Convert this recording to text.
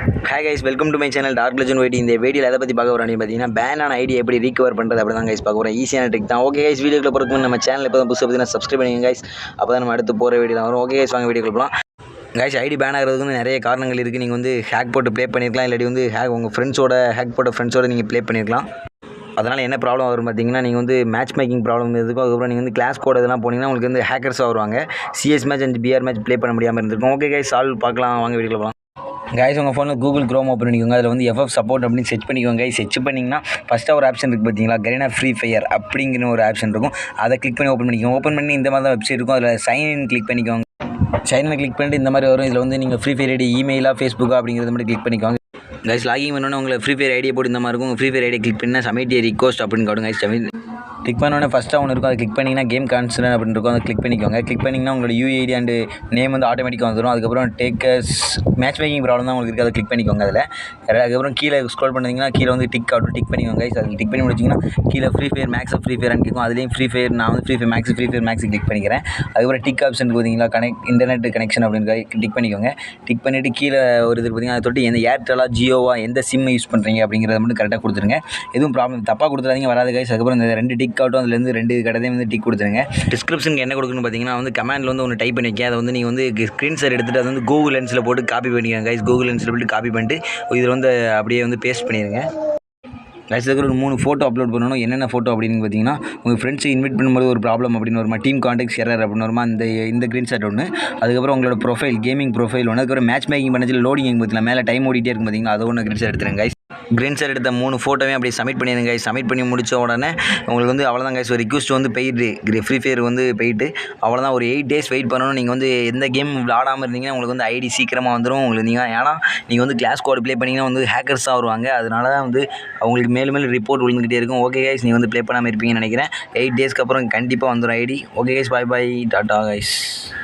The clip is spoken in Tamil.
Hi guys, welcome to my channel dark legend white. இந்த வீடியோவில் எதை பற்றி பார்க்க போகிறோம் பார்த்தீங்கன்னா, பேனான ஐடி எப்படி ரீகவர் பண்ணுறது அப்படி தான் கைஸ் பார்க்க போகிறோம். ஈஸியான ட்ரிக் தான். ஓகே கைஸ், வீடியோக்குள்ள போகிறதுக்கு நம்ம சேனல் இப்போ தான் புதுசாக பார்த்தீங்கன்னா சப்ஸ்கிரைப் பண்ணிங்க கைஸ். அப்போ தான் நம்ம அடுத்து போகிற வீடியோ வரும். ஓகே கைஸ், வாங்க வீடியோக்குள்ள போகலாம். கைஸ், ஐடி பேன் ஆகிறதுக்கு வந்து நிறைய காரணங்கள் இருக்குது. நீங்கள் வந்து ஹேக் போட்டு ப்ளே பண்ணியிருக்கலாம், இல்லாட்டி வந்து உங்கள் ஃப்ரெண்ட்ஸோட ஹேக் போட்ட ஃப்ரெண்ட்ஸோட நீங்கள் ப்ளே பண்ணியிருக்கலாம். அதனால் என்ன ப்ராப்ளம் வரும் பார்த்தீங்கன்னா, நீங்கள் வந்து மேட்ச் மேக்கிங் ப்ராப்ளம் இருக்கும். அதுக்கப்புறம் நீங்கள் வந்து கிளாஸ் கோட் இதெல்லாம் போனீங்கன்னா உங்களுக்கு வந்து ஹேக்கர்ஸாக வருவாங்க. CS match and BR match play பண்ண முடியாமல் இருந்திருக்கும். ஓகே கைஸ், சால்வ் பார்க்கலாம், வாங்க வீடியோக்குள்ள போகலாம். கைஸ், உங்கள் ஃபோனில் கூகுள் க்ரோம் ஓப்பன் பண்ணிக்கோங்க. அதில் வந்து எஃப்எஃப் சப்போர்ட் அப்படின்னு செர்ச் பண்ணிக்கோங்க. செர்ச் பண்ணிங்கன்னா ஃபஸ்ட்டாக ஒரு ஆப்ஷன் இருக்குது பார்த்தீங்களா, கரீனா ஃப்ரீ ஃபயர் அப்படிங்கிற ஒரு ஆப்ஷன் இருக்கும். அதை கிளிக் பண்ணி ஓப்பன் பண்ணிக்கோங்க. ஓப்பன் பண்ணி இந்த மாதிரி தான் வெப்சைட் இருக்கும். அதில் சைன் இன் கிளிக் பண்ணிக்கோங்க. சைன் இன் கிளிக் பண்ணிட்டு இந்த மாதிரி வரும். இதில் வந்து நீங்கள் ஃப்ரீ ஃபயர் ஐடி இமெயிலாக ஃபேஸ்புக்காக அப்படிங்கிறத மட்டும் கிளிக் பண்ணிக்கோங்க. கைஸ், லாகிங் பண்ணோன்னே உங்களை ஃப்ரீ ஃபயர் ஐடியை போட்டு இந்த மாதிரி இருக்கும். உங்கள் ஃப்ரீ ஃபயர் ஐடியை கிளிக் பண்ணால் சப்மிட் ஏ ரிக்வெஸ்ட் அப்படின்னு காட்டுங்க. கைஸ், கிளிக் பண்ணோன்னே ஃபஸ்ட்டாக ஒன்று இருக்கும். அதை கிளிக் பண்ணிங்கன்னா கேம் கான்சலர் அப்படின்னு இருக்கும். அதை கிளிக் பண்ணிக்கோங்க. கிளிக் பண்ணிங்கன்னா உங்களோட யூஐடி அண்ட் நேம் வந்து ஆட்டோமேட்டிக்காக வந்துடும். அதுக்கப்புறம் டேக்கர்ஸ் மேட்ச் மேக்கிங் ப்ராப்ளம் தான் உங்களுக்கு இருக்குது. அதை கிளிக் பண்ணிக்கோங்க. அதில் அதுக்கப்புறம் கீழே ஸ்க்ரோல் பண்ணிங்கன்னா கீழே வந்து டிக் ஆகும். டிக் பண்ணிக்கோங்க. அதில் டிக் பண்ணி முடிச்சிங்கன்னா கீழே ஃப்ரீ ஃபயர் மேக்ஸ் ஃப்ரீ ஃபயர்னு கேட்கும். அதுலேயும் ஃப்ரீ ஃபயர் நான் வந்து ஃப்ரீ ஃபயர் மேக்ஸ் கிளிக் பண்ணிக்கிறேன். அதுக்கப்புறம் டிக் ஆப்ஷன் பார்த்தீங்களா, இன்டர்நெட் கனெக்ஷன் அப்படின்னு டிக் பண்ணிக்கோங்க. டிக் பண்ணிவிட்டு கீழே ஒரு இது பார்த்தீங்கன்னா அதை தொட்டு எந்த ஏர்டெல்லா ஜியோவா எந்த சிம் யூஸ் பண்ணுறீங்க அப்படிங்கிறத மட்டும் கரெக்டாக கொடுத்துருங்க. எதுவும் ப்ராப்ளம் தப்பாக கொடுத்துறாதீங்க, வராது கைஸ். அதுக்கப்புறம் இந்த 2 டிக் ஆகட்டும், அதுலேருந்து 2 கடைதையும் வந்து டிக் கொடுத்துருங்க. டிஸ்கிரிப்ஷனுக்கு என்ன கொடுக்கணும்னு பார்த்தீங்கன்னா வந்து கமெண்டில் வந்து ஒன்று டைப் பண்ணிக்க. அதை வந்து நீங்கள் வந்து ஸ்க்ரீன்ஷாட் எடுத்துகிட்டு அதை வந்து கூகுள் லென்ஸில் போட்டு காப்பி பண்ணிக்கோங்க கைஸ். கூகுள் லென்ஸில் போட்டு காப்பி பண்ணிட்டு இதில் வந்து அப்படியே வந்து பேஸ்ட் பண்ணிடுங்க. கைஸுக்கு ஒரு 3 ஃபோட்டோ அப்லோட் பண்ணணும். என்னென்ன ஃபோட்டோ அப்படின்னு பார்த்தீங்கன்னா, உங்கள் ஃப்ரெண்ட்ஸை இன்வைட் பண்ணும்போது ஒரு ப்ராப்ளம் அப்படின்னு வருமா, டீம் கான்டாக்ட்ஸ் எரர் அப்படின்னு வருமா, இந்த ஸ்க்ரீன்ஷாட் ஒன்று. அதுக்கப்புறம் உங்களோட ப்ரொஃபைல் கேமிங் ப்ரொஃபைல் ஒன்று. அதுக்கப்புறம் மேட்ச் மேக்கிங் பண்ணதில் லோடிங் பார்த்தீங்களா, மேலே டைம் ஓடிட்டே இருக்கும் பார்த்தீங்களா, அது ஒன்று ஸ்க்ரீன்ஷாட் எடுத்துருங்க கைஸ். ஸ்க்ரீன்ஷாட் எடுத்த 3 ஃபோட்டோவே அப்படியே சப்மிட் பண்ணிடுங்க கைஸ். சப்மிட் பண்ணி முடிச்ச உடனே உங்களுக்கு வந்து அவ்வளோதான் கைஸ், ஒரு ரிக்வெஸ்ட் வந்து போயிட்டு ஃப்ரீ ஃபயர் வந்து போயிட்டு அவ்வளோதான். ஒரு 8 days வெயிட் பண்ணணும். நீங்கள் வந்து எந்த கேம் விளாடாமல் இருந்தீங்கன்னா உங்களுக்கு வந்து ஐடி சீக்கிரமாக வந்துடும் உங்களுக்கு. ஏன்னா நீங்கள் வந்து கிளாஸ் கோட் ப்ளே பண்ணிங்கன்னா வந்து ஹேக்கர்ஸாக வருவாங்க. அதனால தான் வந்து அவங்களுக்கு மேலும் ரிப்போர்ட் விழுந்துகிட்டே இருக்கும். ஓகே கைஸ், நீங்கள் வந்து ப்ளே பண்ணாமல் இருப்பீங்கன்னு நினைக்கிறேன். 8 daysக்கு அப்புறம் கண்டிப்பாக வந்துடும் ஐடி. ஓகே கைஸ், பாய் டாட்டா கைஸ்.